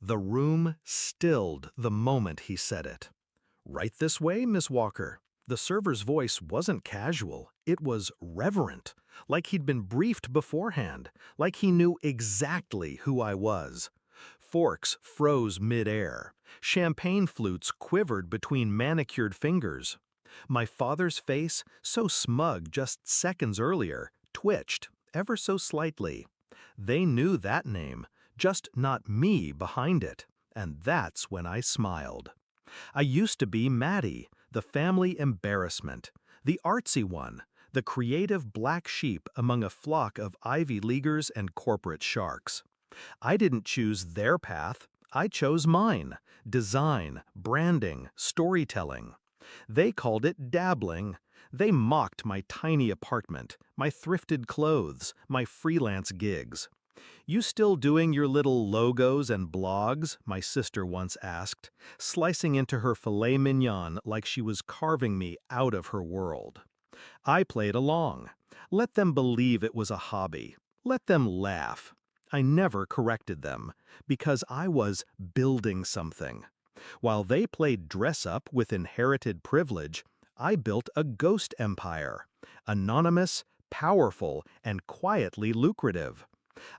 The room stilled the moment he said it. "Right this way, Miss Walker." The server's voice wasn't casual, it was reverent, like he'd been briefed beforehand, like he knew exactly who I was. Forks froze mid-air. Champagne flutes quivered between manicured fingers. My father's face, so smug just seconds earlier, twitched, ever so slightly. They knew that name, just not me behind it, and that's when I smiled. I used to be Maddie, the family embarrassment, the artsy one, the creative black sheep among a flock of Ivy Leaguers and corporate sharks. I didn't choose their path, I chose mine: design, branding, storytelling. They called it dabbling. They mocked my tiny apartment, my thrifted clothes, my freelance gigs. "You still doing your little logos and blogs?" my sister once asked, slicing into her filet mignon like she was carving me out of her world. I played along. Let them believe it was a hobby. Let them laugh. I never corrected them, because I was building something. While they played dress-up with inherited privilege, I built a ghost empire, anonymous, powerful, and quietly lucrative.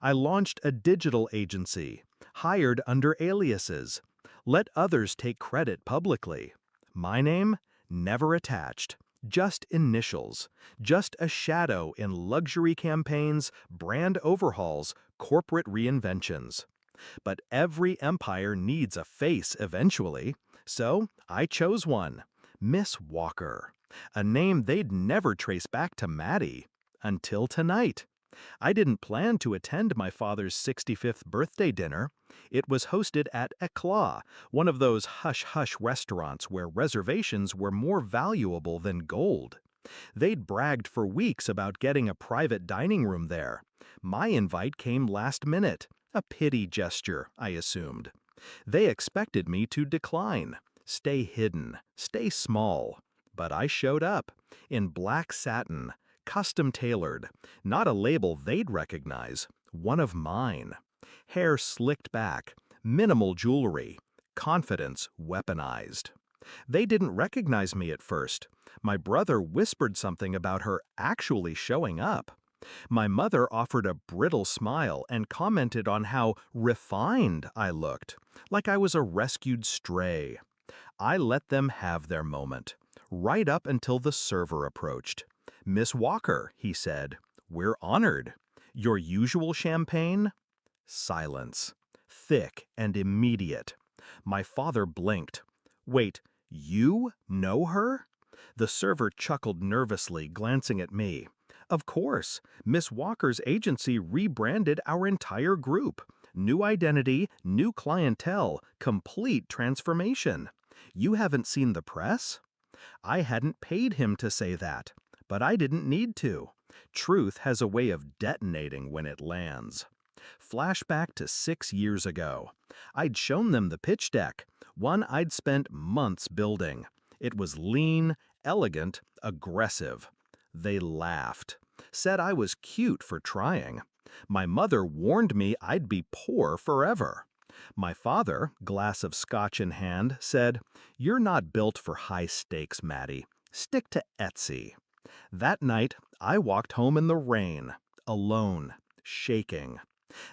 I launched a digital agency, hired under aliases, let others take credit publicly. My name? Never attached. Just initials, just a shadow in luxury campaigns, brand overhauls, corporate reinventions. But every empire needs a face eventually, so I chose one: Miss Walker, a name they'd never trace back to Maddie. Until tonight. I didn't plan to attend my father's 65th birthday dinner. It was hosted at Eclat, one of those hush-hush restaurants where reservations were more valuable than gold. They'd bragged for weeks about getting a private dining room there. My invite came last minute, a pity gesture, I assumed. They expected me to decline, stay hidden, stay small. But I showed up, in black satin, custom-tailored, not a label they'd recognize, one of mine. Hair slicked back, minimal jewelry, confidence weaponized. They didn't recognize me at first. My brother whispered something about her actually showing up. My mother offered a brittle smile and commented on how refined I looked, like I was a rescued stray. I let them have their moment, right up until the server approached. "Miss Walker," he said, "we're honored. Your usual champagne?" Silence. Thick and immediate. My father blinked. "Wait, you know her?" The server chuckled nervously, glancing at me. "Of course, Miss Walker's agency rebranded our entire group. New identity, new clientele, complete transformation. You haven't seen the press?" I hadn't paid him to say that, but I didn't need to. Truth has a way of detonating when it lands. Flashback to 6 years ago. I'd shown them the pitch deck, one I'd spent months building. It was lean, elegant, aggressive. They laughed, said I was cute for trying. My mother warned me I'd be poor forever. My father, glass of scotch in hand, said, "You're not built for high stakes, Maddie. Stick to Etsy." That night, I walked home in the rain, alone, shaking.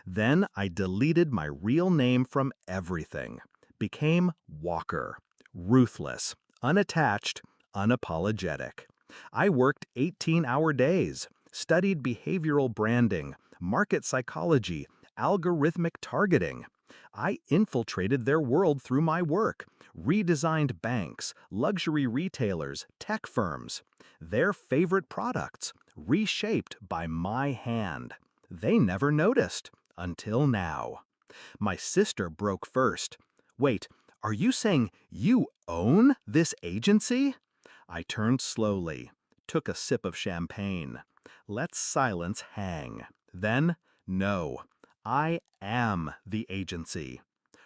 Then I deleted my real name from everything, became Walker, ruthless, unattached, unapologetic. I worked 18-hour days, studied behavioral branding, market psychology, algorithmic targeting. I infiltrated their world through my work, redesigned banks, luxury retailers, tech firms. Their favorite products, reshaped by my hand. They never noticed, until now. My sister broke first. "Wait, are you saying you own this agency?" I turned slowly, took a sip of champagne. Let silence hang. Then, "No, I am the agency."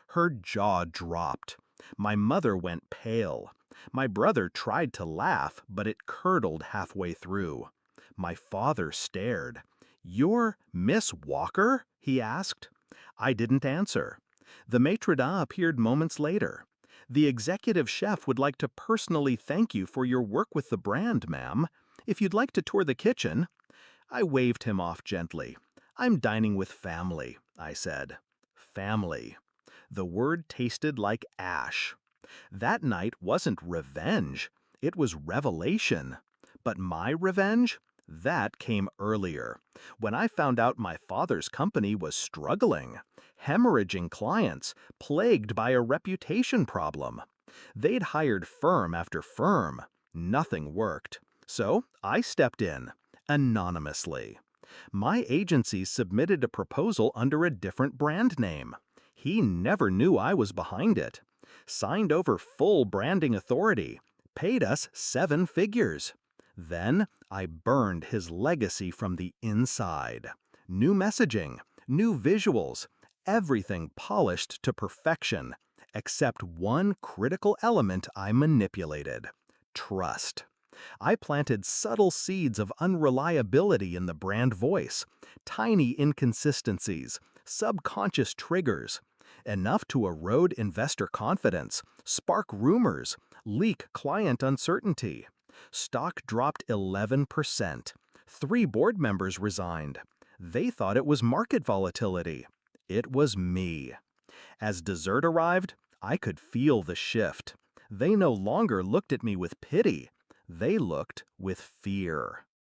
Her jaw dropped. My mother went pale. My brother tried to laugh, but it curdled halfway through. My father stared. "You're Miss Walker?" he asked. I didn't answer. The maitre d' appeared moments later. The executive chef would like to personally thank you for your work with the brand, ma'am. If you'd like to tour the kitchen. I waved him off gently. I'm dining with family, I said. Family. The word tasted like ash. That night wasn't revenge, it was revelation. But my revenge? That came earlier, when I found out my father's company was struggling, hemorrhaging clients, plagued by a reputation problem. They'd hired firm after firm. Nothing worked. So I stepped in, anonymously. My agency submitted a proposal under a different brand name. He never knew I was behind it. Signed over full branding authority. Paid us 7 figures. Then I burned his legacy from the inside. New messaging, new visuals, everything polished to perfection, except one critical element I manipulated: trust. I planted subtle seeds of unreliability in the brand voice, tiny inconsistencies, subconscious triggers, enough to erode investor confidence, spark rumors, leak client uncertainty. Stock dropped 11%. 3 board members resigned. They thought it was market volatility. It was me. As dessert arrived, I could feel the shift. They no longer looked at me with pity. They looked with fear.